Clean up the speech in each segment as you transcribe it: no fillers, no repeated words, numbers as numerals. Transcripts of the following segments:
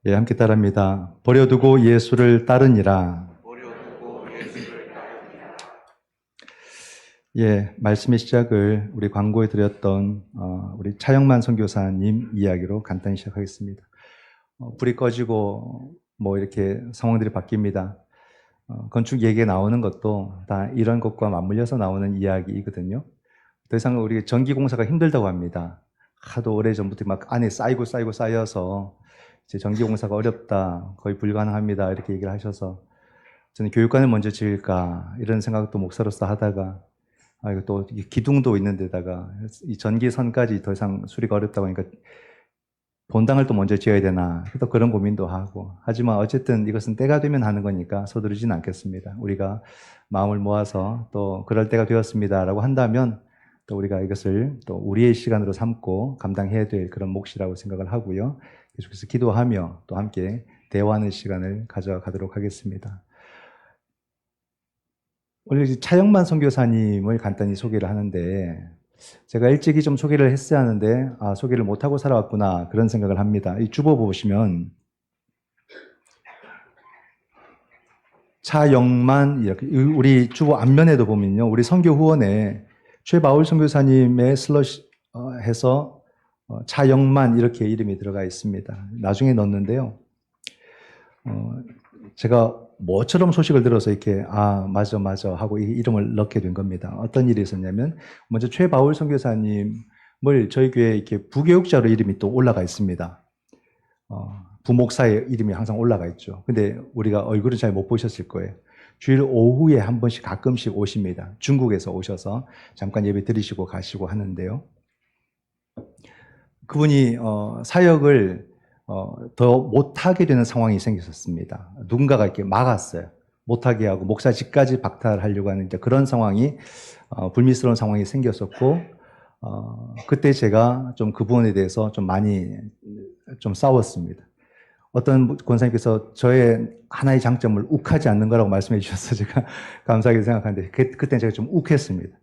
예, 함께 따라합니다. 버려두고 예수를 따르니라. 예, 말씀의 시작을 우리 광고에 드렸던 우리 차영만 선교사님 이야기로 간단히 시작하겠습니다. 불이 꺼지고 뭐 이렇게 상황들이 바뀝니다. 건축 얘기에 나오는 것도 다 이런 것과 맞물려서 나오는 이야기이거든요. 더 이상 우리 전기공사가 힘들다고 합니다. 하도 오래전부터 막 안에 쌓여서 이제 전기공사가 어렵다, 거의 불가능합니다 이렇게 얘기를 하셔서 저는 교육관을 먼저 지을까 이런 생각도 목사로서 하다가 이거 또 기둥도 있는 데다가 이 전기선까지 더 이상 수리가 어렵다고 하니까 본당을 또 먼저 지어야 되나 또 그런 고민도 하고, 하지만 어쨌든 이것은 때가 되면 하는 거니까 서두르지는 않겠습니다. 우리가 마음을 모아서 또 그럴 때가 되었습니다라고 한다면 또 우리가 이것을 또 우리의 시간으로 삼고 감당해야 될 그런 몫이라고 생각을 하고요. 계속해서 기도하며 또 함께 대화하는 시간을 가져가도록 하겠습니다. 오늘 차영만 선교사님을 간단히 소개를 하는데, 제가 일찍이 좀 소개를 했어야 하는데 소개를 못하고 살아왔구나 그런 생각을 합니다. 이 주보 보시면 차영만 이렇게, 우리 주보 앞면에도 보면요, 우리 선교 후원에 최바울 선교사님의 슬러시 해서 차영만 이렇게 이름이 들어가 있습니다. 나중에 넣었는데요. 제가 뭐처럼 소식을 들어서 이렇게 맞아 하고 이 이름을 넣게 된 겁니다. 어떤 일이 있었냐면, 먼저 최바울 선교사님을 저희 교회에 이렇게 부교육자로 이름이 또 올라가 있습니다. 부목사의 이름이 항상 올라가 있죠. 근데 우리가 얼굴은 잘 못 보셨을 거예요. 주일 오후에 한 번씩 가끔씩 오십니다. 중국에서 오셔서 잠깐 예배 드리시고 가시고 하는데요. 그분이 사역을 더 못하게 되는 상황이 생겼었습니다. 누군가가 이렇게 막았어요. 못하게 하고 목사직까지 박탈하려고 하는 이제 그런 상황이, 불미스러운 상황이 생겼었고, 그때 제가 좀 그 부분에 대해서 좀 많이 좀 싸웠습니다. 어떤 권사님께서 저의 하나의 장점을 욱하지 않는 거라고 말씀해 주셔서 제가 감사하게 생각하는데, 그때 제가 좀 욱했습니다.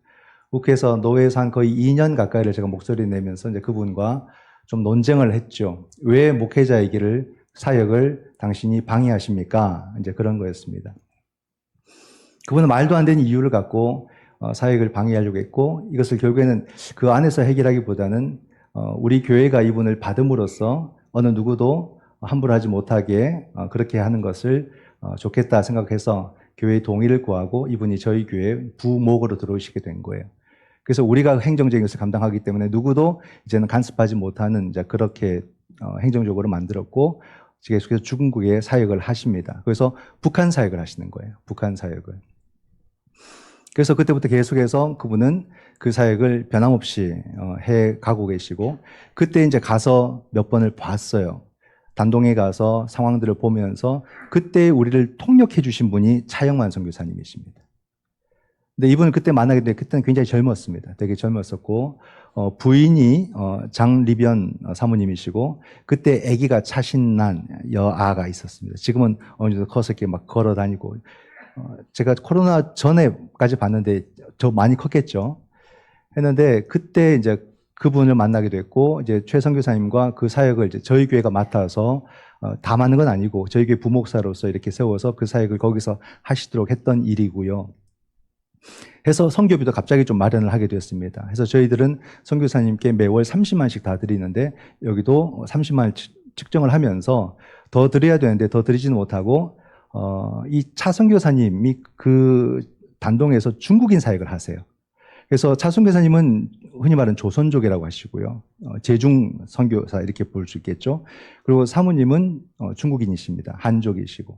욱해서 노회에서 한 거의 2년 가까이를 제가 목소리 내면서 이제 그분과 좀 논쟁을 했죠. 왜 목회자이기를, 사역을 당신이 방해하십니까? 이제 그런 거였습니다. 그분은 말도 안 되는 이유를 갖고 사역을 방해하려고 했고, 이것을 결국에는 그 안에서 해결하기보다는 우리 교회가 이분을 받음으로써 어느 누구도 함부로 하지 못하게 그렇게 하는 것을 좋겠다 생각해서 교회의 동의를 구하고 이분이 저희 교회 부목으로 들어오시게 된 거예요. 그래서 우리가 행정적인 것을 감당하기 때문에 누구도 이제는 간섭하지 못하는 이제 그렇게 행정적으로 만들었고, 계속해서 중국에 사역을 하십니다. 그래서 북한 사역을 하시는 거예요. 북한 사역을. 그래서 그때부터 계속해서 그분은 그 사역을 변함없이 해 가고 계시고, 그때 이제 가서 몇 번을 봤어요. 단동에 가서 상황들을 보면서 그때 우리를 통역해 주신 분이 차영만 선교사님이십니다. 근데 이분을 그때 만나게 됐는데 그때는 굉장히 젊었습니다. 되게 젊었었고, 부인이 장리변 사모님이시고, 그때 아기가 차신난 여아가 있었습니다. 지금은 어느 정도 커서 이렇게 막 걸어 다니고, 제가 코로나 전에까지 봤는데 더 많이 컸겠죠. 했는데 그때 이제 그분을 만나게 됐고, 이제 최 선교사님과 그 사역을 이제 저희 교회가 맡아서 다 맡는 건 아니고 저희 교회 부목사로서 이렇게 세워서 그 사역을 거기서 하시도록 했던 일이고요. 해서 선교비도 갑자기 좀 마련을 하게 되었습니다. 그래서 저희들은 선교사님께 매월 30만씩 다 드리는데, 여기도 30만을 측정을 하면서 더 드려야 되는데 더 드리지는 못하고, 이 차 선교사님이 그 단동에서 중국인 사역을 하세요. 그래서 차 선교사님은 흔히 말하는 조선족이라고 하시고요. 제중 선교사 이렇게 볼 수 있겠죠. 그리고 사모님은 중국인이십니다. 한족이시고.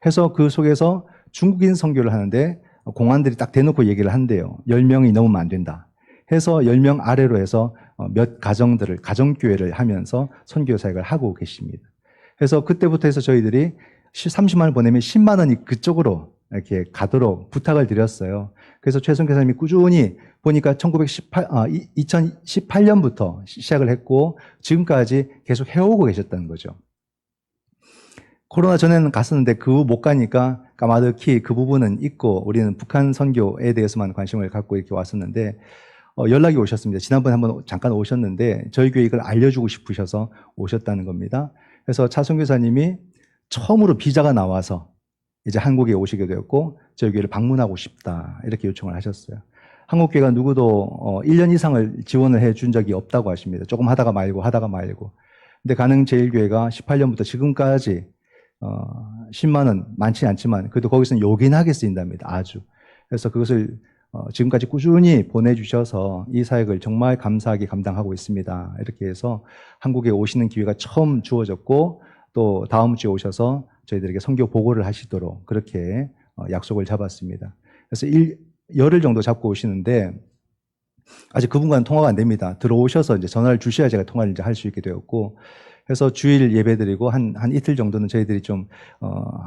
해서 그 속에서 중국인 선교를 하는데 공안들이 딱 대놓고 얘기를 한대요. 10명이 넘으면 안 된다. 해서 10명 아래로 해서 몇 가정들을, 가정교회를 하면서 선교 사역을 하고 계십니다. 그래서 그때부터 해서 저희들이 30만 원을 보내면 10만 원이 그쪽으로 이렇게 가도록 부탁을 드렸어요. 그래서 최 선교사님이 꾸준히 보니까 2018년부터 시작을 했고 지금까지 계속 해오고 계셨다는 거죠. 코로나 전에는 갔었는데 그 후 못 가니까 까마득히 그 부분은 있고, 우리는 북한 선교에 대해서만 관심을 갖고 이렇게 왔었는데 연락이 오셨습니다. 지난번에 한번 잠깐 오셨는데 저희 교회 이걸 알려주고 싶으셔서 오셨다는 겁니다. 그래서 차 선교사님이 처음으로 비자가 나와서 이제 한국에 오시게 되었고 저희 교회를 방문하고 싶다 이렇게 요청을 하셨어요. 한국교회가 누구도 1년 이상을 지원을 해준 적이 없다고 하십니다. 조금 하다가 말고 하다가 말고. 근데 가능제일교회가 18년부터 지금까지 10만 원 많지 않지만 그래도 거기서는 요긴하게 쓰인답니다. 아주. 그래서 그것을 지금까지 꾸준히 보내주셔서 이 사역을 정말 감사하게 감당하고 있습니다. 이렇게 해서 한국에 오시는 기회가 처음 주어졌고 또 다음 주에 오셔서 저희들에게 선교 보고를 하시도록 그렇게 약속을 잡았습니다. 그래서 열흘 정도 잡고 오시는데 아직 그분과는 통화가 안 됩니다. 들어오셔서 이제 전화를 주셔야 제가 통화를 이제 할 수 있게 되었고 그래서 주일 예배드리고 한 이틀 정도는 저희들이 좀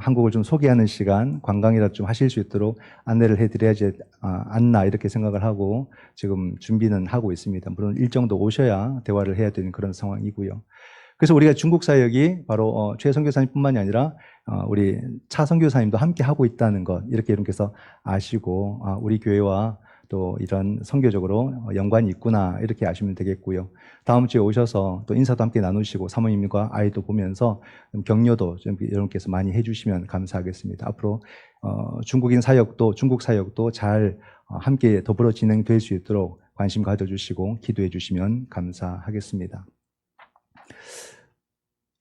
한국을 좀 소개하는 시간, 관광이라도 좀 하실 수 있도록 안내를 해드려야지 않나 이렇게 생각을 하고 지금 준비는 하고 있습니다. 물론 일정도 오셔야 대화를 해야 되는 그런 상황이고요. 그래서 우리가 중국 사역이 바로 최 선교사님뿐만이 아니라 우리 차 선교사님도 함께 하고 있다는 것 이렇게 여러분께서 아시고 우리 교회와 또 이런 선교적으로 연관이 있구나 이렇게 아시면 되겠고요. 다음 주에 오셔서 또 인사도 함께 나누시고 사모님과 아이도 보면서 격려도 좀 여러분께서 많이 해주시면 감사하겠습니다. 앞으로 중국인 사역도 중국 사역도 잘 함께 더불어 진행될 수 있도록 관심 가져주시고 기도해 주시면 감사하겠습니다.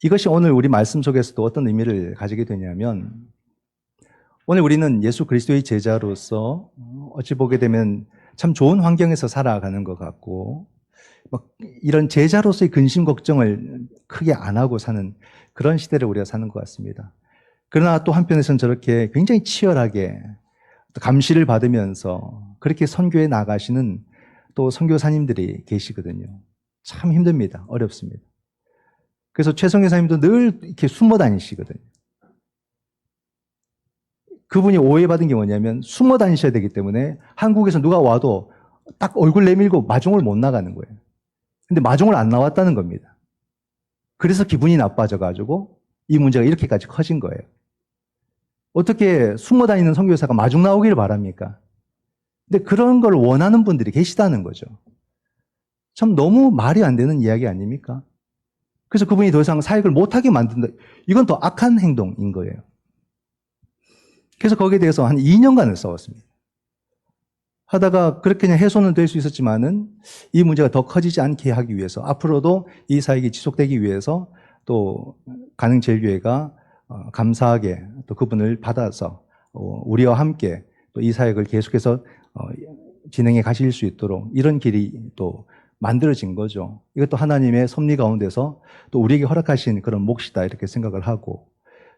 이것이 오늘 우리 말씀 속에서도 어떤 의미를 가지게 되냐면 오늘 우리는 예수 그리스도의 제자로서 어찌 보게 되면 참 좋은 환경에서 살아가는 것 같고 막 이런 제자로서의 근심 걱정을 크게 안 하고 사는 그런 시대를 우리가 사는 것 같습니다. 그러나 또 한편에서는 저렇게 굉장히 치열하게 감시를 받으면서 그렇게 선교에 나가시는 또 선교사님들이 계시거든요. 참 힘듭니다. 어렵습니다. 그래서 최성현 사님도 늘 이렇게 숨어 다니시거든요. 그분이 오해받은 게 뭐냐면 숨어 다니셔야 되기 때문에 한국에서 누가 와도 딱 얼굴 내밀고 마중을 못 나가는 거예요. 근데 마중을 안 나왔다는 겁니다. 그래서 기분이 나빠져가지고 이 문제가 이렇게까지 커진 거예요. 어떻게 숨어 다니는 선교사가 마중 나오기를 바랍니까? 근데 그런 걸 원하는 분들이 계시다는 거죠. 참 너무 말이 안 되는 이야기 아닙니까? 그래서 그분이 더 이상 사역을 못하게 만든다. 이건 더 악한 행동인 거예요. 그래서 거기에 대해서 한 2년간을 싸웠습니다. 하다가 그렇게 그냥 해소는 될 수 있었지만은 이 문제가 더 커지지 않게 하기 위해서 앞으로도 이 사역이 지속되기 위해서 또 가능제일교회가 감사하게 또 그분을 받아서 우리와 함께 또 이 사역을 계속해서 진행해 가실 수 있도록 이런 길이 또 만들어진 거죠. 이것도 하나님의 섭리 가운데서 또 우리에게 허락하신 그런 몫이다 이렇게 생각을 하고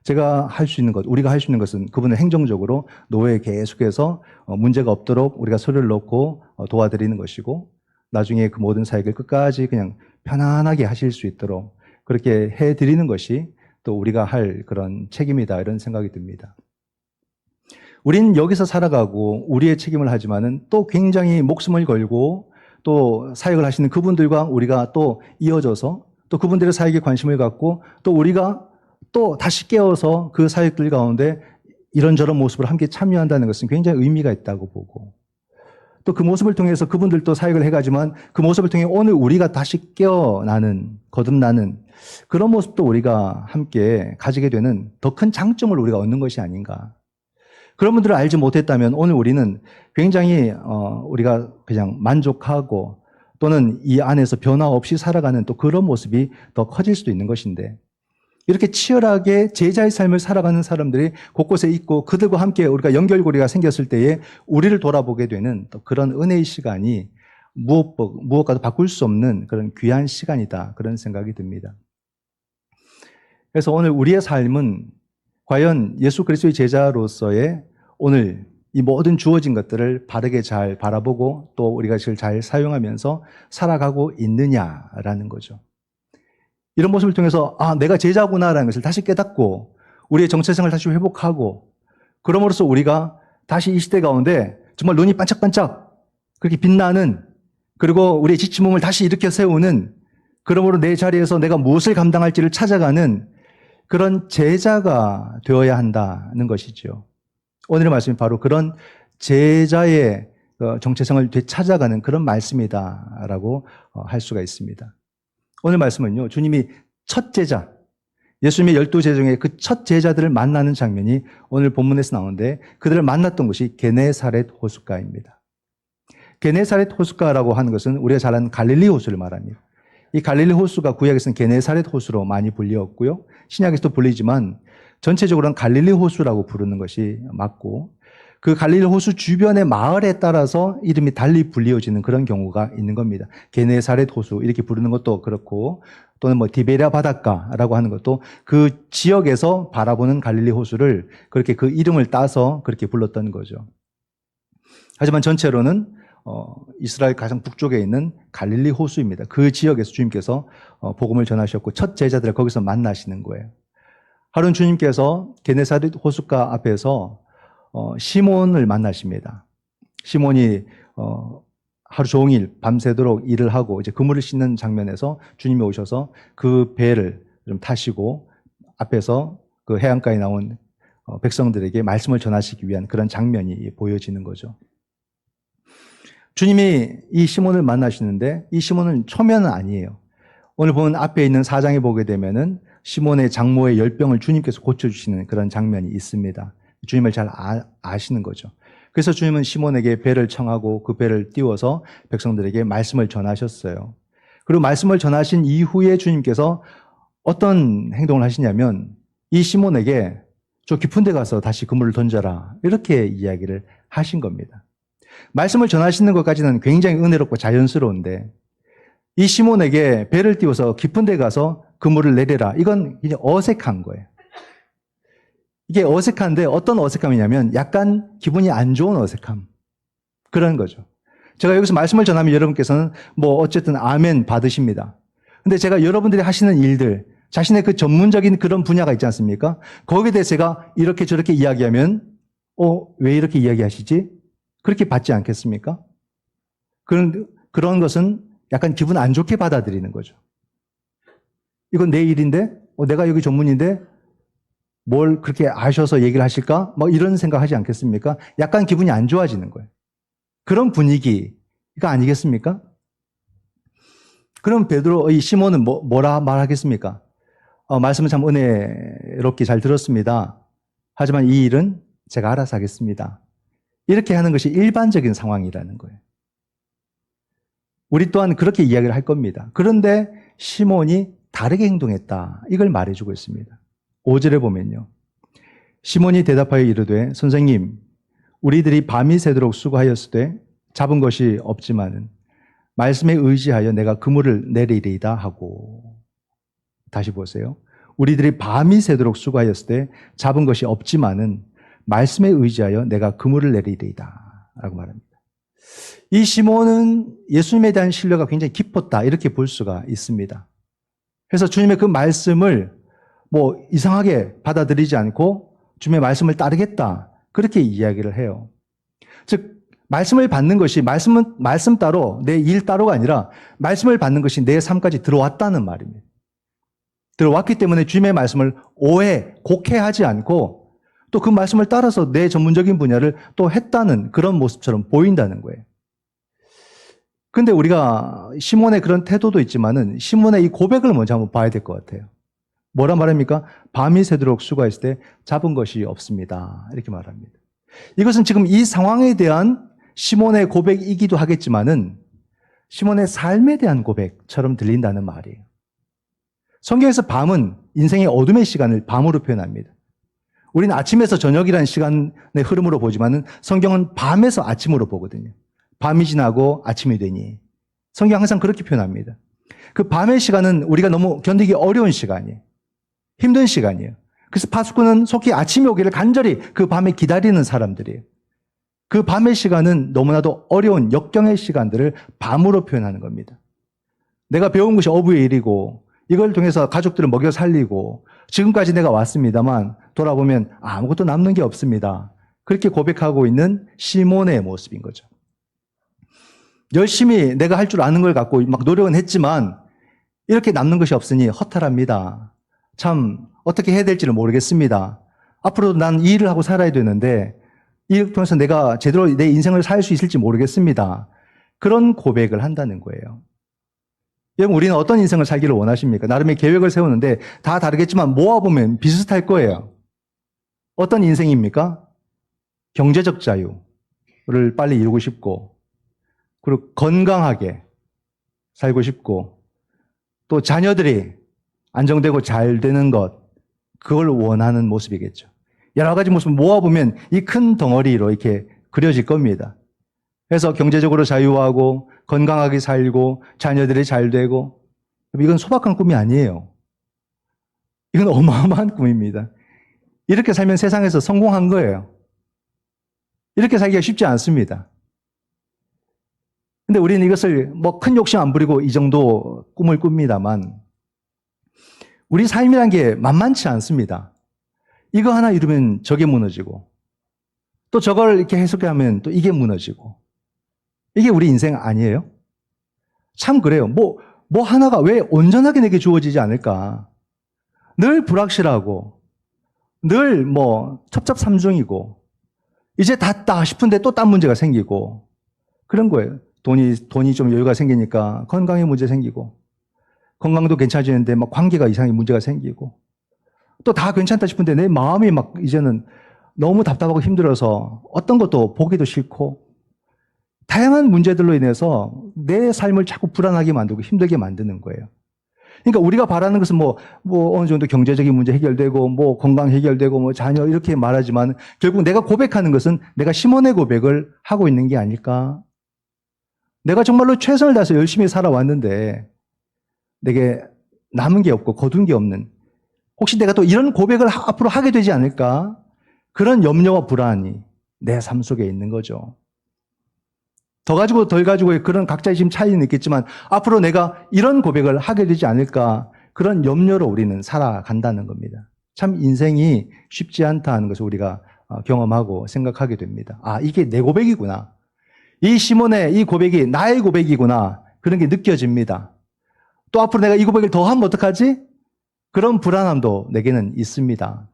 제가 할 수 있는 것, 우리가 할 수 있는 것은 그분을 행정적으로 노예에 계속해서 문제가 없도록 우리가 소리를 넣고 도와드리는 것이고 나중에 그 모든 사역을 끝까지 그냥 편안하게 하실 수 있도록 그렇게 해드리는 것이 또 우리가 할 그런 책임이다 이런 생각이 듭니다. 우린 여기서 살아가고 우리의 책임을 하지만은 또 굉장히 목숨을 걸고 또 사역을 하시는 그분들과 우리가 또 이어져서 또 그분들의 사역에 관심을 갖고 또 우리가 또 다시 깨어서 그 사역들 가운데 이런저런 모습을 함께 참여한다는 것은 굉장히 의미가 있다고 보고 또 그 모습을 통해서 그분들도 사역을 해가지만 그 모습을 통해 오늘 우리가 다시 깨어나는 거듭나는 그런 모습도 우리가 함께 가지게 되는 더 큰 장점을 우리가 얻는 것이 아닌가. 그런 분들을 알지 못했다면 오늘 우리는 굉장히 우리가 그냥 만족하고 또는 이 안에서 변화 없이 살아가는 또 그런 모습이 더 커질 수도 있는 것인데 이렇게 치열하게 제자의 삶을 살아가는 사람들이 곳곳에 있고 그들과 함께 우리가 연결고리가 생겼을 때에 우리를 돌아보게 되는 또 그런 은혜의 시간이 무엇과도 바꿀 수 없는 그런 귀한 시간이다 그런 생각이 듭니다. 그래서 오늘 우리의 삶은 과연 예수 그리스도의 제자로서의 오늘 이 모든 주어진 것들을 바르게 잘 바라보고 또 우리가 그것을 잘 사용하면서 살아가고 있느냐라는 거죠. 이런 모습을 통해서 내가 제자구나라는 것을 다시 깨닫고 우리의 정체성을 다시 회복하고 그럼으로써 우리가 다시 이 시대 가운데 정말 눈이 반짝반짝 그렇게 빛나는 그리고 우리의 지친 몸을 다시 일으켜 세우는 그러므로 내 자리에서 내가 무엇을 감당할지를 찾아가는 그런 제자가 되어야 한다는 것이죠. 오늘의 말씀이 바로 그런 제자의 정체성을 되찾아가는 그런 말씀이다라고 할 수가 있습니다. 오늘 말씀은요, 주님이 첫 제자, 예수님의 12제자 중에 그 첫 제자들을 만나는 장면이 오늘 본문에서 나오는데 그들을 만났던 곳이 게네사렛 호숫가입니다. 게네사렛 호숫가라고 하는 것은 우리가 잘 아는 갈릴리 호수를 말합니다. 이 갈릴리 호수가 구약에서는 게네사렛 호수로 많이 불리었고요. 신약에서도 불리지만 전체적으로는 갈릴리 호수라고 부르는 것이 맞고 그 갈릴리 호수 주변의 마을에 따라서 이름이 달리 불리어지는 그런 경우가 있는 겁니다. 게네사렛 호수 이렇게 부르는 것도 그렇고 또는 뭐 디베랴 바닷가라고 하는 것도 그 지역에서 바라보는 갈릴리 호수를 그렇게 그 이름을 따서 그렇게 불렀던 거죠. 하지만 전체로는 이스라엘 가장 북쪽에 있는 갈릴리 호수입니다. 그 지역에서 주님께서 복음을 전하셨고 첫 제자들을 거기서 만나시는 거예요. 하루는 주님께서 게네사렛 호숫가 앞에서 시몬을 만나십니다. 시몬이 하루 종일 밤새도록 일을 하고 이제 그물을 씻는 장면에서 주님이 오셔서 그 배를 좀 타시고 앞에서 그 해안가에 나온 백성들에게 말씀을 전하시기 위한 그런 장면이 보여지는 거죠. 주님이 이 시몬을 만나시는데 이 시몬은 초면은 아니에요. 오늘 보면 앞에 있는 4장에 보게 되면은 시몬의 장모의 열병을 주님께서 고쳐주시는 그런 장면이 있습니다. 주님을 잘 아시는 거죠. 그래서 주님은 시몬에게 배를 청하고 그 배를 띄워서 백성들에게 말씀을 전하셨어요. 그리고 말씀을 전하신 이후에 주님께서 어떤 행동을 하시냐면 이 시몬에게 저 깊은 데 가서 다시 그물을 던져라 이렇게 이야기를 하신 겁니다. 말씀을 전하시는 것까지는 굉장히 은혜롭고 자연스러운데 이 시몬에게 배를 띄워서 깊은 데 가서 그물을 내려라 이건 이제 어색한 거예요. 이게 어색한데 어떤 어색함이냐면 약간 기분이 안 좋은 어색함. 그런 거죠. 제가 여기서 말씀을 전하면 여러분께서는 뭐 어쨌든 아멘 받으십니다. 근데 제가 여러분들이 하시는 일들, 자신의 그 전문적인 그런 분야가 있지 않습니까? 거기에 대해서 제가 이렇게 저렇게 이야기하면 왜 이렇게 이야기하시지? 그렇게 받지 않겠습니까? 그런 것은 약간 기분 안 좋게 받아들이는 거죠. 이건 내 일인데? 내가 여기 전문인데? 뭘 그렇게 아셔서 얘기를 하실까? 뭐 이런 생각 하지 않겠습니까? 약간 기분이 안 좋아지는 거예요. 그런 분위기가 아니겠습니까? 그럼 베드로, 이 시몬은 뭐라 말하겠습니까? 말씀은 참 은혜롭게 잘 들었습니다. 하지만 이 일은 제가 알아서 하겠습니다. 이렇게 하는 것이 일반적인 상황이라는 거예요. 우리 또한 그렇게 이야기를 할 겁니다. 그런데 시몬이 다르게 행동했다. 이걸 말해주고 있습니다. 5절에 보면요. 시몬이 대답하여 이르되 선생님 우리들이 밤이 새도록 수고하였으되 잡은 것이 없지만은 말씀에 의지하여 내가 그물을 내리리이다 하고 다시 보세요. 우리들이 밤이 새도록 수고하였으되 잡은 것이 없지만은 말씀에 의지하여 내가 그물을 내리리이다 라고 말합니다. 이 시몬은 예수님에 대한 신뢰가 굉장히 깊었다 이렇게 볼 수가 있습니다. 그래서 주님의 그 말씀을 이상하게 받아들이지 않고 주님의 말씀을 따르겠다. 그렇게 이야기를 해요. 즉, 말씀을 받는 것이 말씀 따로, 내 일 따로가 아니라 말씀을 받는 것이 내 삶까지 들어왔다는 말입니다. 들어왔기 때문에 주님의 말씀을 곡해하지 않고 또 그 말씀을 따라서 내 전문적인 분야를 또 했다는 그런 모습처럼 보인다는 거예요. 근데 우리가 시몬의 그런 태도도 있지만은 시몬의 이 고백을 먼저 한번 봐야 될 것 같아요. 뭐라 말합니까? 밤이 새도록 수고했을 때 잡은 것이 없습니다. 이렇게 말합니다. 이것은 지금 이 상황에 대한 시몬의 고백이기도 하겠지만은 시몬의 삶에 대한 고백처럼 들린다는 말이에요. 성경에서 밤은 인생의 어둠의 시간을 밤으로 표현합니다. 우리는 아침에서 저녁이라는 시간의 흐름으로 보지만은 성경은 밤에서 아침으로 보거든요. 밤이 지나고 아침이 되니. 성경 항상 그렇게 표현합니다. 그 밤의 시간은 우리가 너무 견디기 어려운 시간이에요. 힘든 시간이에요. 그래서 파수꾼은 속히 아침이 오기를 간절히 그 밤에 기다리는 사람들이에요. 그 밤의 시간은 너무나도 어려운 역경의 시간들을 밤으로 표현하는 겁니다. 내가 배운 것이 어부의 일이고 이걸 통해서 가족들을 먹여 살리고 지금까지 내가 왔습니다만 돌아보면 아무것도 남는 게 없습니다. 그렇게 고백하고 있는 시몬의 모습인 거죠. 열심히 내가 할 줄 아는 걸 갖고 막 노력은 했지만 이렇게 남는 것이 없으니 허탈합니다. 참 어떻게 해야 될지를 모르겠습니다. 앞으로도 난 이 일을 하고 살아야 되는데 이를 통해서 내가 제대로 내 인생을 살 수 있을지 모르겠습니다. 그런 고백을 한다는 거예요. 여러분, 우리는 어떤 인생을 살기를 원하십니까? 나름의 계획을 세우는데 다 다르겠지만 모아보면 비슷할 거예요. 어떤 인생입니까? 경제적 자유를 빨리 이루고 싶고, 그리고 건강하게 살고 싶고, 또 자녀들이 안정되고 잘 되는 것, 그걸 원하는 모습이겠죠. 여러 가지 모습을 모아보면 이 큰 덩어리로 이렇게 그려질 겁니다. 그래서 경제적으로 자유하고 건강하게 살고 자녀들이 잘 되고, 이건 소박한 꿈이 아니에요. 이건 어마어마한 꿈입니다. 이렇게 살면 세상에서 성공한 거예요. 이렇게 살기가 쉽지 않습니다. 근데 우리는 이것을 뭐 큰 욕심 안 부리고 이 정도 꿈을 꿉니다만, 우리 삶이란 게 만만치 않습니다. 이거 하나 이루면 저게 무너지고, 또 저걸 이렇게 해석하면 또 이게 무너지고, 이게 우리 인생 아니에요? 참 그래요. 뭐 하나가 왜 온전하게 내게 주어지지 않을까? 늘 불확실하고, 늘 첩첩산중이고, 이제 닿다 싶은데 또 딴 문제가 생기고, 그런 거예요. 돈이 좀 여유가 생기니까 건강에 문제 생기고, 건강도 괜찮아지는데 막 관계가 이상하게 문제가 생기고, 또 다 괜찮다 싶은데 내 마음이 막 이제는 너무 답답하고 힘들어서 어떤 것도 보기도 싫고, 다양한 문제들로 인해서 내 삶을 자꾸 불안하게 만들고 힘들게 만드는 거예요. 그러니까 우리가 바라는 것은 어느 정도 경제적인 문제 해결되고, 건강 해결되고, 자녀 이렇게 말하지만 결국 내가 고백하는 것은 내가 시몬의 고백을 하고 있는 게 아닐까? 내가 정말로 최선을 다해서 열심히 살아왔는데 내게 남은 게 없고 거둔 게 없는, 혹시 내가 또 이런 고백을 앞으로 하게 되지 않을까? 그런 염려와 불안이 내 삶 속에 있는 거죠. 더 가지고 덜 가지고의 그런 각자의 지금 차이는 있겠지만 앞으로 내가 이런 고백을 하게 되지 않을까, 그런 염려로 우리는 살아간다는 겁니다. 참 인생이 쉽지 않다는 것을 우리가 경험하고 생각하게 됩니다. 아, 이게 내 고백이구나. 이 시몬의 이 고백이 나의 고백이구나. 그런 게 느껴집니다. 또 앞으로 내가 이 고백을 더 하면 어떡하지? 그런 불안함도 내게는 있습니다.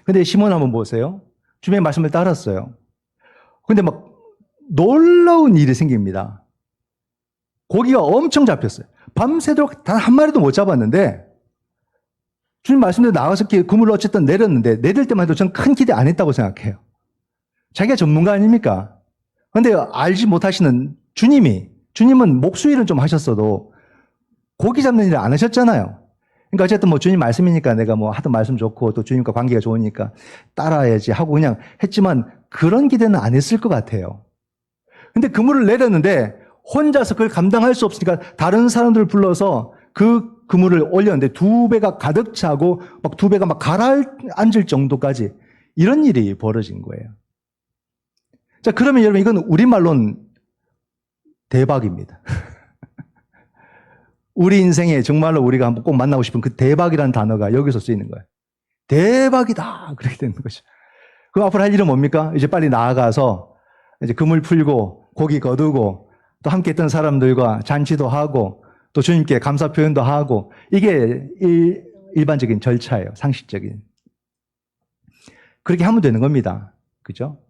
근데 시몬 한번 보세요. 주님의 말씀을 따랐어요. 근데 놀라운 일이 생깁니다. 고기가 엄청 잡혔어요. 밤새도록 단 한 마리도 못 잡았는데, 주님 말씀대로 나가서 그물을 어쨌든 내렸는데, 내릴 때만 해도 저는 큰 기대 안 했다고 생각해요. 자기가 전문가 아닙니까? 근데 알지 못하시는 주님은 목수일은 좀 하셨어도 고기 잡는 일을 안 하셨잖아요. 그러니까 어쨌든 주님 말씀이니까 내가 하도 말씀 좋고 또 주님과 관계가 좋으니까 따라야지 하고 그냥 했지만 그런 기대는 안 했을 것 같아요. 근데 그물을 내렸는데 혼자서 그걸 감당할 수 없으니까 다른 사람들을 불러서 그 그물을 올렸는데 두 배가 가득 차고 두 배가 가라앉을 정도까지 이런 일이 벌어진 거예요. 자, 그러면 여러분 이건 우리말로는 대박입니다. 우리 인생에 정말로 우리가 한번 꼭 만나고 싶은 그 대박이라는 단어가 여기서 쓰이는 거예요. 대박이다! 그렇게 되는 거죠. 그럼 앞으로 할 일은 뭡니까? 이제 빨리 나아가서 이제 그물 풀고 고기 거두고 또 함께 했던 사람들과 잔치도 하고 또 주님께 감사 표현도 하고, 이게 일반적인 절차예요. 상식적인. 그렇게 하면 되는 겁니다. 그죠?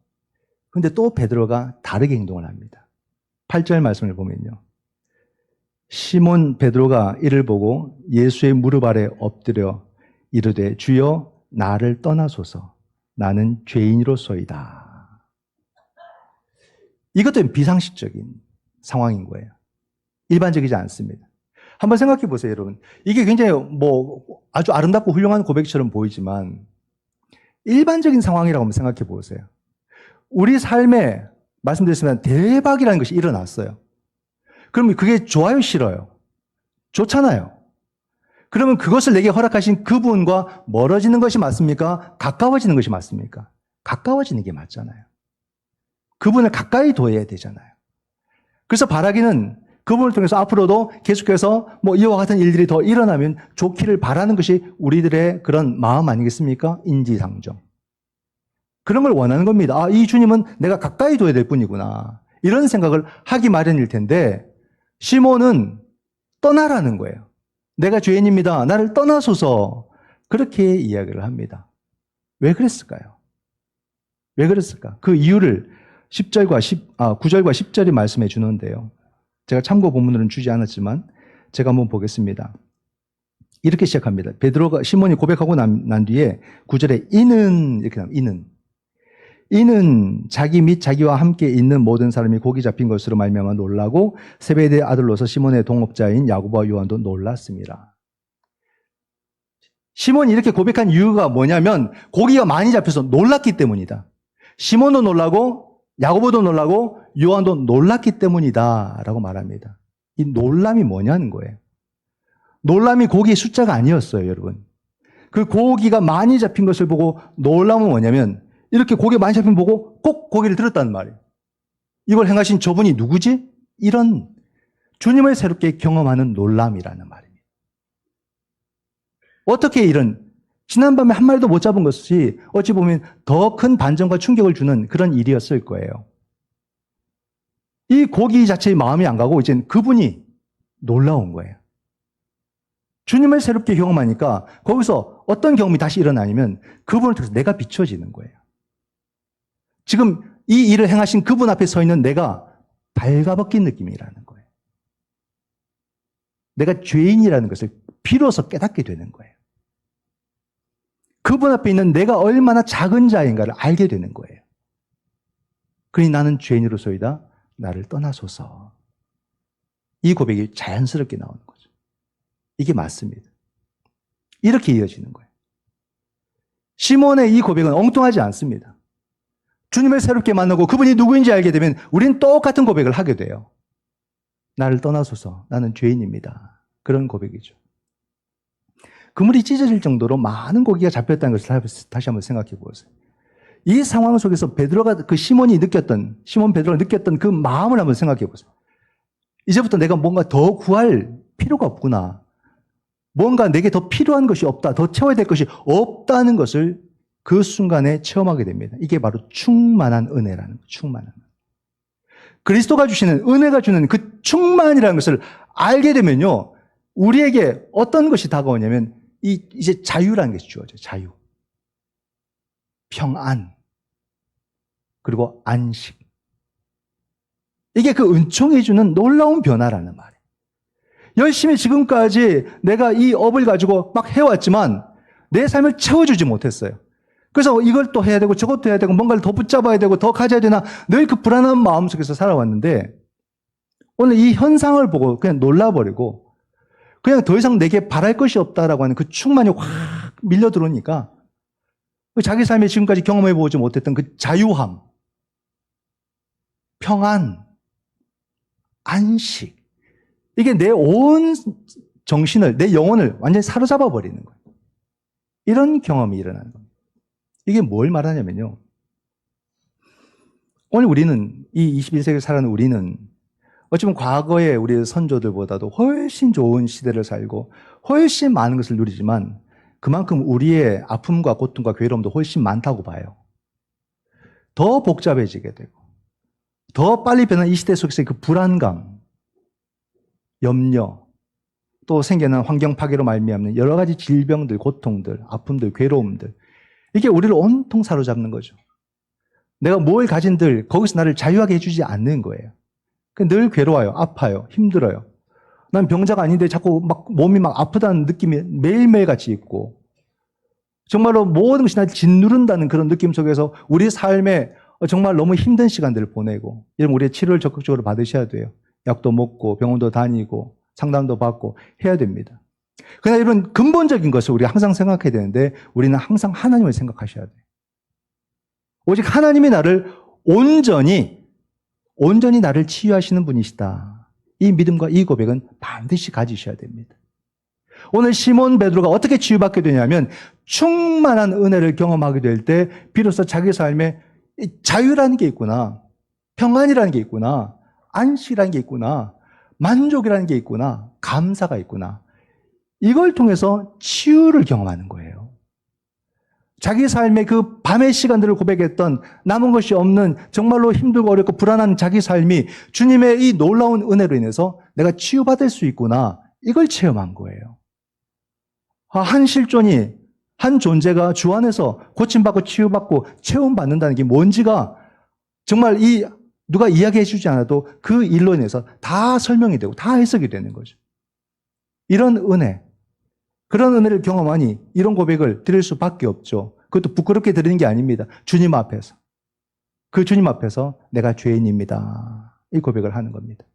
근데 또 베드로가 다르게 행동을 합니다. 8절 말씀을 보면요. 시몬 베드로가 이를 보고 예수의 무릎 아래 엎드려 이르되 주여 나를 떠나소서 나는 죄인으로소이다. 이것도 비상식적인 상황인 거예요. 일반적이지 않습니다. 한번 생각해 보세요, 여러분. 이게 굉장히 아주 아름답고 훌륭한 고백처럼 보이지만 일반적인 상황이라고 한번 생각해 보세요. 우리 삶에 말씀드렸지만 대박이라는 것이 일어났어요. 그러면 그게 좋아요, 싫어요? 좋잖아요. 그러면 그것을 내게 허락하신 그분과 멀어지는 것이 맞습니까? 가까워지는 것이 맞습니까? 가까워지는 게 맞잖아요. 그분을 가까이 둬야 되잖아요. 그래서 바라기는 그분을 통해서 앞으로도 계속해서 이와 같은 일들이 더 일어나면 좋기를 바라는 것이 우리들의 그런 마음 아니겠습니까? 인지상정. 그런 걸 원하는 겁니다. 아, 이 주님은 내가 가까이 둬야 될 분이구나. 이런 생각을 하기 마련일 텐데, 시몬은 떠나라는 거예요. 내가 죄인입니다. 나를 떠나소서. 그렇게 이야기를 합니다. 왜 그랬을까요? 왜 그랬을까? 그 이유를 9절과 10절이 말씀해 주는데요. 제가 참고 본문으로는 주지 않았지만 제가 한번 보겠습니다. 이렇게 시작합니다. 시몬이 고백하고 난 뒤에 9절에 이는 이렇게 나옵니다. 이는 자기 및 자기와 함께 있는 모든 사람이 고기 잡힌 것으로 말미암아 놀라고 세베대의 아들로서 시몬의 동업자인 야고보와 요한도 놀랐습니다. 시몬이 이렇게 고백한 이유가 뭐냐면 고기가 많이 잡혀서 놀랐기 때문이다. 시몬도 놀라고 야고보도 놀라고 요한도 놀랐기 때문이다 라고 말합니다. 이 놀람이 뭐냐는 거예요. 놀람이 고기의 숫자가 아니었어요, 여러분. 그 고기가 많이 잡힌 것을 보고 놀람은 뭐냐면 이렇게 고기 많이 잡힌 거 보고 꼭 고기를 들었다는 말이에요. 이걸 행하신 저분이 누구지? 이런 주님을 새롭게 경험하는 놀람이라는 말입니다. 어떻게 이런 지난밤에 한 마리도 못 잡은 것이 어찌 보면 더 큰 반전과 충격을 주는 그런 일이었을 거예요. 이 고기 자체의 마음이 안 가고 이제 그분이 놀라운 거예요. 주님을 새롭게 경험하니까 거기서 어떤 경험이 다시 일어나냐면 그분을 통해서 내가 비춰지는 거예요. 지금 이 일을 행하신 그분 앞에 서 있는 내가 발가벗긴 느낌이라는 거예요. 내가 죄인이라는 것을 비로소 깨닫게 되는 거예요. 그분 앞에 있는 내가 얼마나 작은 자인가를 알게 되는 거예요. 그러니 나는 죄인으로서이다. 나를 떠나소서. 이 고백이 자연스럽게 나오는 거죠. 이게 맞습니다. 이렇게 이어지는 거예요. 시몬의 이 고백은 엉뚱하지 않습니다. 주님을 새롭게 만나고 그분이 누구인지 알게 되면 우리는 똑같은 고백을 하게 돼요. 나를 떠나소서. 나는 죄인입니다. 그런 고백이죠. 그물이 찢어질 정도로 많은 고기가 잡혔다는 것을 다시 한번 생각해 보세요. 이 상황 속에서 시몬 베드로가 느꼈던 그 마음을 한번 생각해 보세요. 이제부터 내가 뭔가 더 구할 필요가 없구나. 뭔가 내게 더 필요한 것이 없다. 더 채워야 될 것이 없다는 것을 그 순간에 체험하게 됩니다. 이게 바로 충만한 은혜라는 거예요. 충만한 은혜. 그리스도가 주시는 은혜가 주는 그 충만이라는 것을 알게 되면요. 우리에게 어떤 것이 다가오냐면 이제 자유라는 것이 주어져요. 자유. 평안. 그리고 안식. 이게 그 은총이 주는 놀라운 변화라는 말이에요. 열심히 지금까지 내가 이 업을 가지고 막 해왔지만 내 삶을 채워주지 못했어요. 그래서 이걸 또 해야 되고 저것도 해야 되고 뭔가를 더 붙잡아야 되고 더 가져야 되나 늘 그 불안한 마음 속에서 살아왔는데 오늘 이 현상을 보고 그냥 놀라버리고 그냥 더 이상 내게 바랄 것이 없다라고 하는 그 충만이 확 밀려 들어오니까 자기 삶에 지금까지 경험해보지 못했던 그 자유함, 평안, 안식 이게 내 온 정신을, 내 영혼을 완전히 사로잡아 버리는 거예요. 이런 경험이 일어나는 겁니다. 이게 뭘 말하냐면요. 오늘 우리는 이 21세기를 살아가는 우리는 어쩌면 과거의 우리 선조들보다도 훨씬 좋은 시대를 살고 훨씬 많은 것을 누리지만 그만큼 우리의 아픔과 고통과 괴로움도 훨씬 많다고 봐요. 더 복잡해지게 되고 더 빨리 변하는 이 시대 속에서의 그 불안감, 염려, 또 생겨난 환경 파괴로 말미암는 여러 가지 질병들, 고통들, 아픔들, 괴로움들 이게 우리를 온통 사로잡는 거죠. 내가 뭘 가진들 거기서 나를 자유하게 해주지 않는 거예요. 늘 괴로워요, 아파요, 힘들어요. 난 병자가 아닌데 자꾸 막 몸이 막 아프다는 느낌이 매일매일 같이 있고 정말로 모든 것이 나를 짓누른다는 그런 느낌 속에서 우리 삶에 정말 너무 힘든 시간들을 보내고 이러면 우리의 치료를 적극적으로 받으셔야 돼요. 약도 먹고 병원도 다니고 상담도 받고 해야 됩니다. 그러나 이런 근본적인 것을 우리가 항상 생각해야 되는데 우리는 항상 하나님을 생각하셔야 돼요. 오직 하나님이 나를 온전히 나를 치유하시는 분이시다. 이 믿음과 이 고백은 반드시 가지셔야 됩니다. 오늘 시몬 베드로가 어떻게 치유받게 되냐면 충만한 은혜를 경험하게 될 때 비로소 자기 삶에 자유라는 게 있구나. 평안이라는 게 있구나. 안식이라는 게 있구나. 만족이라는 게 있구나. 감사가 있구나. 이걸 통해서 치유를 경험하는 거예요. 자기 삶의 그 밤의 시간들을 고백했던 남은 것이 없는 정말로 힘들고 어렵고 불안한 자기 삶이 주님의 이 놀라운 은혜로 인해서 내가 치유받을 수 있구나. 이걸 체험한 거예요. 한 실존이, 한 존재가 주 안에서 고침받고 치유받고 체험받는다는 게 뭔지가 정말 이 누가 이야기해 주지 않아도 그 일로 인해서 다 설명이 되고 다 해석이 되는 거죠. 이런 은혜, 그런 은혜를 경험하니 이런 고백을 드릴 수밖에 없죠. 그것도 부끄럽게 드리는 게 아닙니다. 주님 앞에서. 그 주님 앞에서 내가 죄인입니다. 이 고백을 하는 겁니다.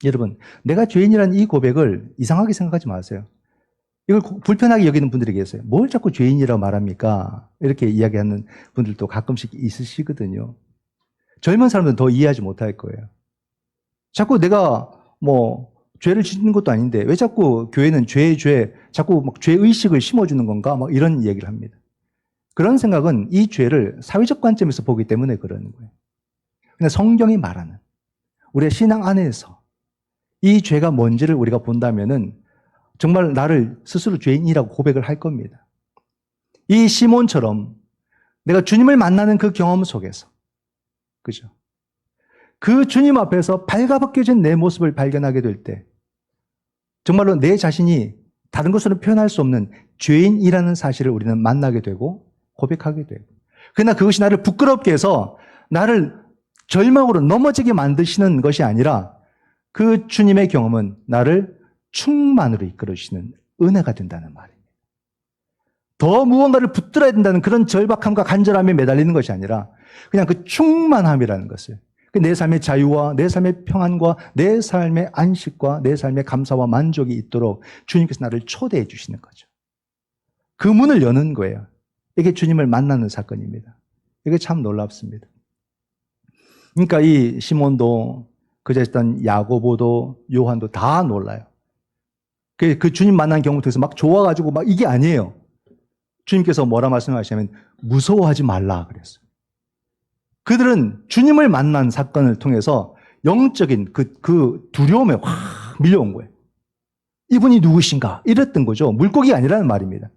여러분, 내가 죄인이라는 이 고백을 이상하게 생각하지 마세요. 이걸 불편하게 여기는 분들이 계세요. 뭘 자꾸 죄인이라고 말합니까? 이렇게 이야기하는 분들도 가끔씩 있으시거든요. 젊은 사람들은 더 이해하지 못할 거예요. 자꾸 내가 죄를 짓는 것도 아닌데 왜 자꾸 교회는 자꾸 막 죄의식을 심어주는 건가? 막 이런 이야기를 합니다. 그런 생각은 이 죄를 사회적 관점에서 보기 때문에 그러는 거예요. 근데 성경이 말하는 우리의 신앙 안에서 이 죄가 뭔지를 우리가 본다면은 정말 나를 스스로 죄인이라고 고백을 할 겁니다. 이 시몬처럼 내가 주님을 만나는 그 경험 속에서, 그죠? 그 주님 앞에서 발가벗겨진 내 모습을 발견하게 될 때, 정말로 내 자신이 다른 것으로 표현할 수 없는 죄인이라는 사실을 우리는 만나게 되고 고백하게 되고, 그러나 그것이 나를 부끄럽게 해서 나를 절망으로 넘어지게 만드시는 것이 아니라 그 주님의 경험은 나를 충만으로 이끌어주시는 은혜가 된다는 말입니다. 더 무언가를 붙들어야 된다는 그런 절박함과 간절함에 매달리는 것이 아니라 그냥 그 충만함이라는 것을, 내 삶의 자유와 내 삶의 평안과 내 삶의 안식과 내 삶의 감사와 만족이 있도록 주님께서 나를 초대해 주시는 거죠. 그 문을 여는 거예요. 이게 주님을 만나는 사건입니다. 이게 참 놀랍습니다. 그러니까 이 시몬도 그자 있던 야고보도 요한도 다 놀라요. 그 주님 만난 경우 통해서 막 좋아가지고 막 이게 아니에요. 주님께서 뭐라 말씀하시냐면 무서워하지 말라 그랬어요. 그들은 주님을 만난 사건을 통해서 영적인 그 두려움에 확 밀려온 거예요. 이분이 누구신가? 이랬던 거죠. 물고기가 아니라는 말입니다.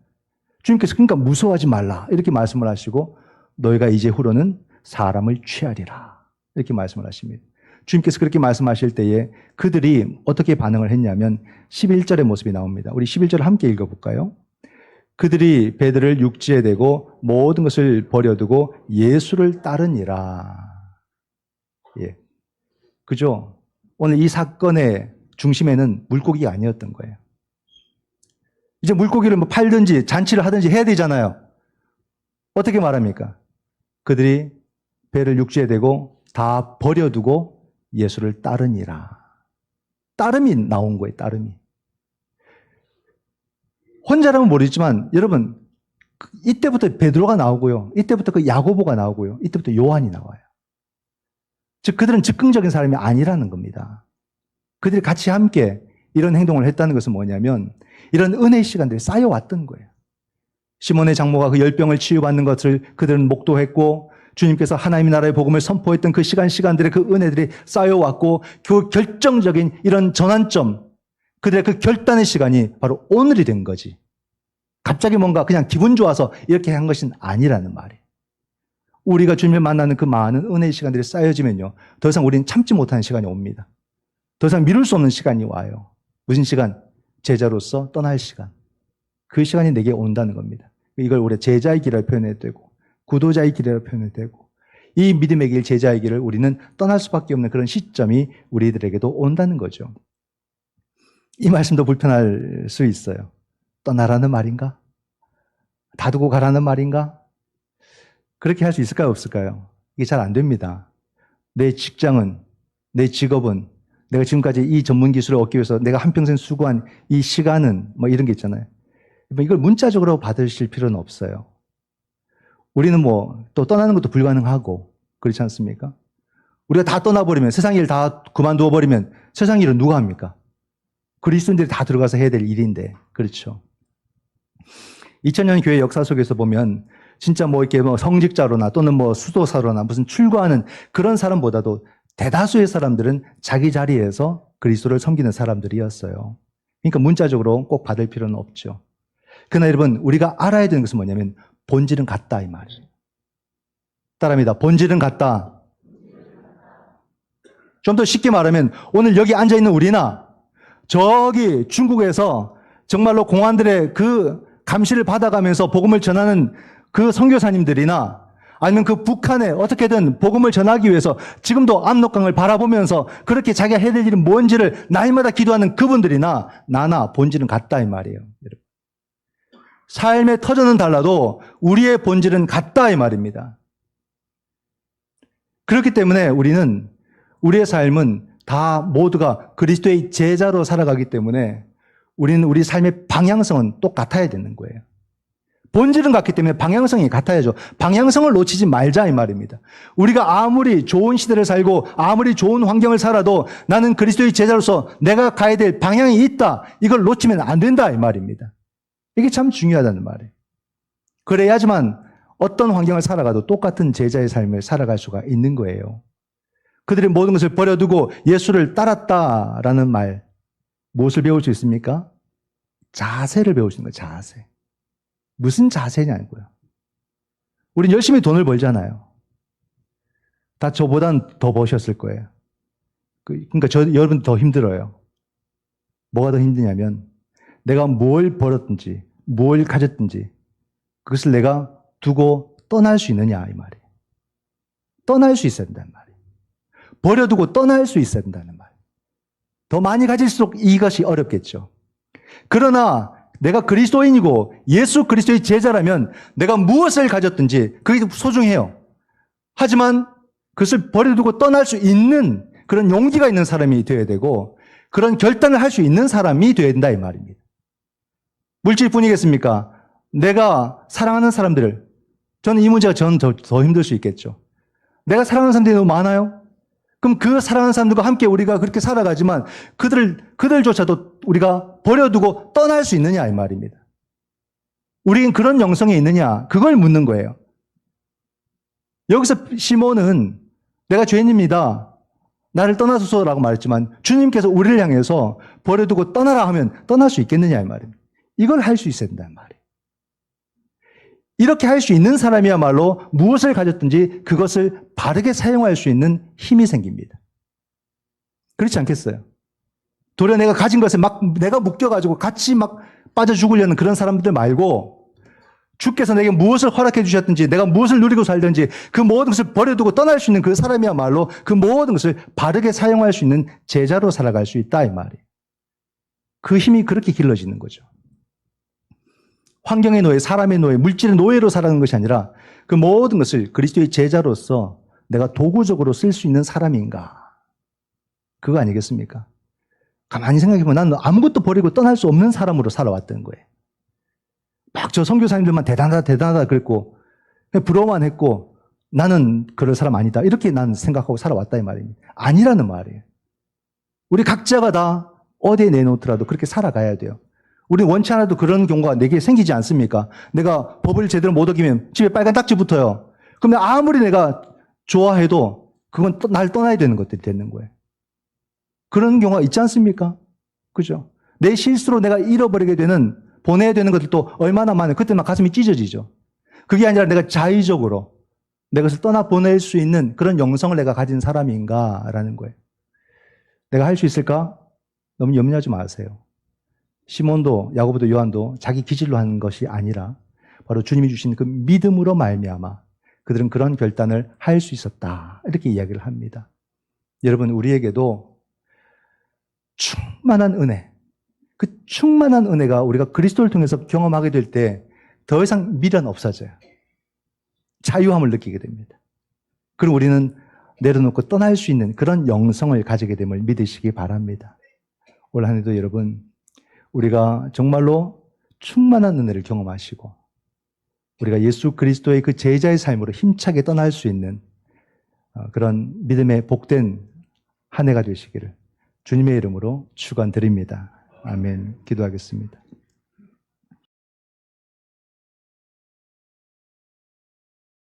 주님께서 그러니까 무서워하지 말라 이렇게 말씀을 하시고 너희가 이제 후로는 사람을 취하리라 이렇게 말씀을 하십니다. 주님께서 그렇게 말씀하실 때에 그들이 어떻게 반응을 했냐면 11절의 모습이 나옵니다. 우리 11절을 함께 읽어볼까요? 그들이 베드로를 육지에 대고 모든 것을 버려두고 예수를 따르니라. 예. 그죠? 오늘 이 사건의 중심에는 물고기가 아니었던 거예요. 이제 물고기를 팔든지 잔치를 하든지 해야 되잖아요. 어떻게 말합니까? 그들이 배를 육지에 대고 다 버려두고 예수를 따르니라. 따름이 나온 거예요, 따름이. 혼자라면 모르지만 여러분 이때부터 베드로가 나오고요. 이때부터 그 야고보가 나오고요. 이때부터 요한이 나와요. 즉 그들은 즉흥적인 사람이 아니라는 겁니다. 그들이 같이 함께 이런 행동을 했다는 것은 뭐냐면 이런 은혜의 시간들이 쌓여왔던 거예요. 시몬의 장모가 그 열병을 치유받는 것을 그들은 목도했고 주님께서 하나님의 나라의 복음을 선포했던 그 시간들의 그 은혜들이 쌓여왔고 그 결정적인 이런 전환점, 그들의 그 결단의 시간이 바로 오늘이 된 거지. 갑자기 뭔가 그냥 기분 좋아서 이렇게 한 것은 아니라는 말이에요. 우리가 주님을 만나는 그 많은 은혜의 시간들이 쌓여지면요. 더 이상 우리는 참지 못하는 시간이 옵니다. 더 이상 미룰 수 없는 시간이 와요. 무슨 시간? 제자로서 떠날 시간. 그 시간이 내게 온다는 겁니다. 이걸 우리가 제자의 길이라고 표현해도 되고 구도자의 길이라고 표현해도 되고 이 믿음의 길, 제자의 길을 우리는 떠날 수밖에 없는 그런 시점이 우리들에게도 온다는 거죠. 이 말씀도 불편할 수 있어요. 떠나라는 말인가? 다두고 가라는 말인가? 그렇게 할 수 있을까요? 없을까요? 이게 잘 안 됩니다. 내 직장은, 내 직업은, 내가 지금까지 이 전문 기술을 얻기 위해서 내가 한평생 수고한 이 시간은 이런 게 있잖아요. 이걸 문자적으로 받으실 필요는 없어요. 우리는 또 떠나는 것도 불가능하고 그렇지 않습니까? 우리가 다 떠나버리면 세상 일 다 그만두어 버리면 세상 일은 누가 합니까? 그리스도인들이 다 들어가서 해야 될 일인데 그렇죠. 2000년 교회 역사 속에서 보면 진짜 이렇게 성직자로나 또는 수도사로나 무슨 출가하는 그런 사람보다도 대다수의 사람들은 자기 자리에서 그리스도를 섬기는 사람들이었어요. 그러니까 문자적으로 꼭 받을 필요는 없죠. 그러나 여러분 우리가 알아야 되는 것은 뭐냐면 본질은 같다 이 말이에요. 따라합니다. 본질은 같다. 좀 더 쉽게 말하면 오늘 여기 앉아있는 우리나 저기 중국에서 정말로 공안들의 그 감시를 받아가면서 복음을 전하는 그 선교사님들이나 아니면 그 북한에 어떻게든 복음을 전하기 위해서 지금도 압록강을 바라보면서 그렇게 자기가 해야 될 일은 뭔지를 날마다 기도하는 그분들이나 나나 본질은 같다 이 말이에요. 여러분. 삶의 터전은 달라도 우리의 본질은 같다 이 말입니다. 그렇기 때문에 우리는 우리의 삶은 다 모두가 그리스도의 제자로 살아가기 때문에 우리는 우리 삶의 방향성은 똑같아야 되는 거예요. 본질은 같기 때문에 방향성이 같아야죠. 방향성을 놓치지 말자 이 말입니다. 우리가 아무리 좋은 시대를 살고 아무리 좋은 환경을 살아도 나는 그리스도의 제자로서 내가 가야 될 방향이 있다. 이걸 놓치면 안 된다 이 말입니다. 이게 참 중요하다는 말이에요. 그래야지만 어떤 환경을 살아가도 똑같은 제자의 삶을 살아갈 수가 있는 거예요. 그들이 모든 것을 버려두고 예수를 따랐다라는 말, 무엇을 배울 수 있습니까? 자세를 배울 수 있는 거예요. 자세. 무슨 자세냐고요. 우린 열심히 돈을 벌잖아요. 다 저보단 더 버셨을 거예요. 그러니까 여러분 더 힘들어요. 뭐가 더 힘드냐면 내가 뭘 벌었든지 뭘 가졌든지 그것을 내가 두고 떠날 수 있느냐 이 말이에요. 떠날 수 있어야 된다는 말이에요. 버려두고 떠날 수 있어야 된다는 말이에요. 더 많이 가질수록 이것이 어렵겠죠. 그러나 내가 그리스도인이고 예수 그리스도의 제자라면 내가 무엇을 가졌든지 그게 소중해요. 하지만 그것을 버려두고 떠날 수 있는 그런 용기가 있는 사람이 되어야 되고 그런 결단을 할 수 있는 사람이 되어야 된다 이 말입니다. 물질뿐이겠습니까? 내가 사랑하는 사람들을 저는 이 문제가 저는 더 힘들 수 있겠죠. 내가 사랑하는 사람들이 너무 많아요? 그럼 그 사랑하는 사람들과 함께 우리가 그렇게 살아가지만 그들조차도 우리가 버려두고 떠날 수 있느냐 이 말입니다. 우리는 그런 영성이 있느냐 그걸 묻는 거예요. 여기서 시몬은 내가 죄인입니다. 나를 떠나소서라고 말했지만 주님께서 우리를 향해서 버려두고 떠나라 하면 떠날 수 있겠느냐 이 말입니다. 이걸 할 수 있어야 된다는 말이에요. 이렇게 할 수 있는 사람이야말로 무엇을 가졌든지 그것을 바르게 사용할 수 있는 힘이 생깁니다. 그렇지 않겠어요? 도리어 내가 가진 것에 막 내가 묶여가지고 같이 막 빠져 죽으려는 그런 사람들 말고 주께서 내게 무엇을 허락해 주셨든지 내가 무엇을 누리고 살든지 그 모든 것을 버려두고 떠날 수 있는 그 사람이야말로 그 모든 것을 바르게 사용할 수 있는 제자로 살아갈 수 있다 이 말이에요. 그 힘이 그렇게 길러지는 거죠. 환경의 노예, 사람의 노예, 물질의 노예로 살아가는 것이 아니라 그 모든 것을 그리스도의 제자로서 내가 도구적으로 쓸 수 있는 사람인가? 그거 아니겠습니까? 가만히 생각해보면 나는 아무것도 버리고 떠날 수 없는 사람으로 살아왔던 거예요. 막 저 선교사님들만 대단하다 그랬고 부러워만 했고 나는 그럴 사람 아니다. 이렇게 난 생각하고 살아왔다 이 말입니다. 아니라는 말이에요. 우리 각자가 다 어디에 내놓더라도 그렇게 살아가야 돼요. 우리 원치 않아도 그런 경우가 내게 생기지 않습니까? 내가 법을 제대로 못 어기면 집에 빨간 딱지 붙어요. 그럼 아무리 내가 좋아해도 그건 날 떠나야 되는 것들이 되는 거예요. 그런 경우가 있지 않습니까? 그죠? 내 실수로 내가 잃어버리게 되는, 보내야 되는 것들도 얼마나 많아요. 그때 막 가슴이 찢어지죠. 그게 아니라 내가 자의적으로 내 것을 떠나 보낼 수 있는 그런 영성을 내가 가진 사람인가라는 거예요. 내가 할 수 있을까? 너무 염려하지 마세요. 시몬도 야고보도 요한도 자기 기질로 한 것이 아니라 바로 주님이 주신 그 믿음으로 말미암아 그들은 그런 결단을 할 수 있었다. 이렇게 이야기를 합니다. 여러분, 우리에게도 충만한 은혜, 그 충만한 은혜가 우리가 그리스도를 통해서 경험하게 될 때 더 이상 미련 없어져요. 자유함을 느끼게 됩니다. 그리고 우리는 내려놓고 떠날 수 있는 그런 영성을 가지게 됨을 믿으시기 바랍니다. 올 한 해도 여러분, 우리가 정말로 충만한 은혜를 경험하시고 우리가 예수 그리스도의 그 제자의 삶으로 힘차게 떠날 수 있는 그런 믿음의 복된 한 해가 되시기를 주님의 이름으로 축원드립니다. 아멘. 기도하겠습니다.